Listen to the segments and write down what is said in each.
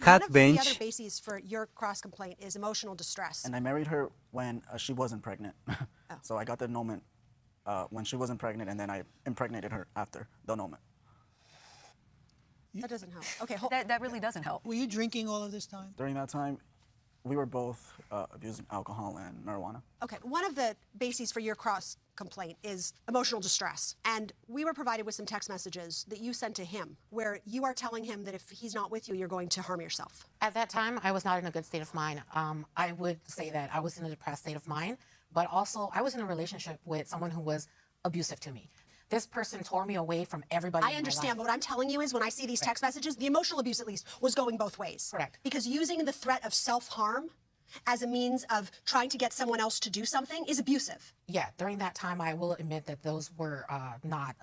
One Cat of the other bench. bases for your cross complaint is emotional distress. And I married her when she wasn't pregnant. So I got the annulment when she wasn't pregnant, and then I impregnated her after the annulment. That doesn't help. Okay, That really doesn't help. Were you drinking all of this time? During that time, we were both abusing alcohol and marijuana. Okay, one of the bases for your cross complaint is emotional distress. And we were provided with some text messages that you sent to him where you are telling him that if he's not with you, you're going to harm yourself. At that time, I was not in a good state of mind. I would say that I was in a depressed state of mind, but also I was in a relationship with someone who was abusive to me. This person tore me away from everybody. I understand, but what I'm telling you is when I see these text messages, the emotional abuse at least was going both ways. Correct. Because using the threat of self-harm as a means of trying to get someone else to do something is abusive. Yeah, during that time, I will admit that those were not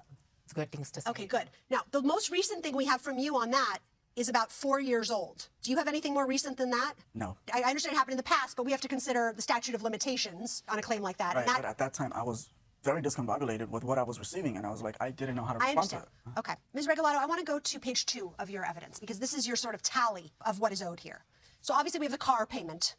good things to say. Okay, good. Now, the most recent thing we have from you on that is about 4 years old. Do you have anything more recent than that? No. I understand it happened in the past, but we have to consider the statute of limitations on a claim like that. Right, And but at that time, I was very discombobulated with what I was receiving, and I was like, I didn't know how to I respond to understand. it. Okay. Ms. Regalado, I want to go to page 2 of your evidence because this is your sort of tally of what is owed here. So obviously we have the car payment.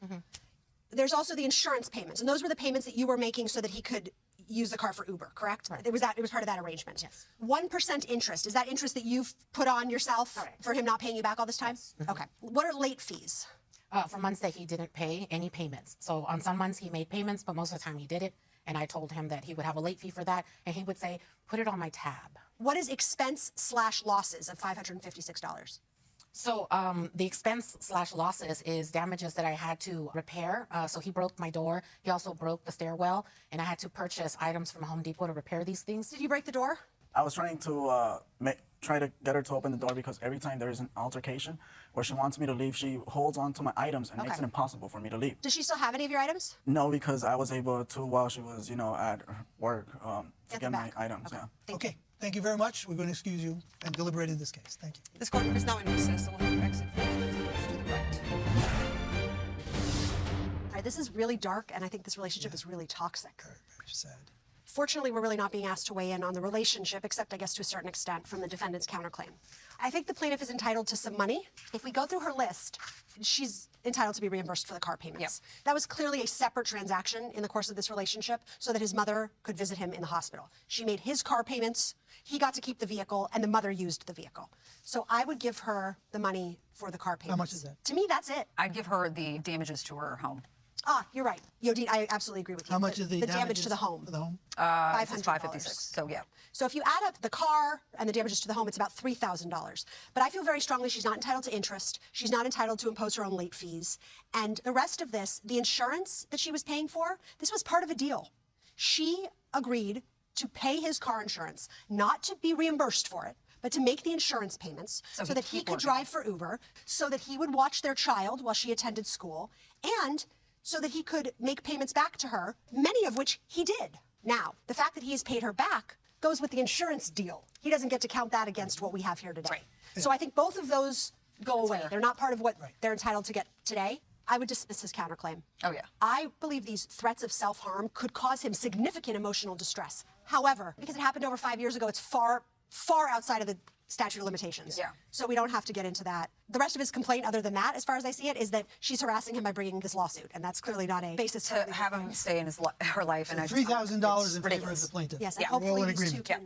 There's also the insurance payments, and those were the payments that you were making so that he could use the car for Uber, correct? Right. It was part of that arrangement. Yes. 1% interest, is that interest that you've put on yourself Correct. for him not paying you back all this time? Yes. Okay. What are late fees? For months that he didn't pay any payments. So on some months he made payments, but most of the time he did it. And I told him that he would have a late fee for that. And he would say, put it on my tab. What is expense/losses of $556? So the expense/losses is damages that I had to repair. So he broke my door. He also broke the stairwell. And I had to purchase items from Home Depot to repair these things. Did you break the door? I was trying to try to get her to open the door because every time there is an altercation where she wants me to leave, she holds on to my items and makes Okay. it impossible for me to leave. Does she still have any of your items? No, because I was able to, while she was, at work, to Get get them my back. items. Okay. Yeah. Thank you. Okay, thank you very much. We're going to excuse you and deliberate in this case. Thank you. This court is now in recess. The exit to the right. All right, this is really dark, and I think this relationship is really toxic. Very, very sad. Fortunately, we're really not being asked to weigh in on the relationship, except I guess to a certain extent from the defendant's counterclaim. I think the plaintiff is entitled to some money. If we go through her list, she's entitled to be reimbursed for the car payments. That was clearly a separate transaction in the course of this relationship so that his mother could visit him in the hospital. She made his car payments, he got to keep the vehicle, and the mother used the vehicle. So I would give her the money for the car payments. much is that? To me, that's it. I'd give her the damages to her home. Ah, you're right. Yodine, I absolutely agree with you. How much is the damage damages to the home? For the home? It's $556. So yeah. So if you add up the car and the damages to the home, it's about $3,000. But I feel very strongly she's not entitled to interest. She's not entitled to impose her own late fees. And the rest of this, the insurance that she was paying for, this was part of a deal. She agreed to pay his car insurance, not to be reimbursed for it, but to make the insurance payments so that he could drive for Uber, so that he would watch their child while she attended school, and so that he could make payments back to her, many of which he did. Now, the fact that he has paid her back goes with the insurance deal. He doesn't get to count that against what we have here today. Right. So I think both of those go away. fair. They're not part of what they're entitled to get today. I would dismiss his counterclaim. Oh, yeah. I believe these threats of self-harm could cause him significant emotional distress. However, because it happened over 5 years ago, it's far outside of the statute of limitations. Yeah. So we don't have to get into that. The rest of his complaint, other than that, as far as I see it, is that she's harassing him by bringing this lawsuit, and that's clearly not a basis for To have him stay in her life. And I just- $3,000 it's in favor of ridiculous. the plaintiff. Yes, and Yeah. We're all hopefully in these two agreement. can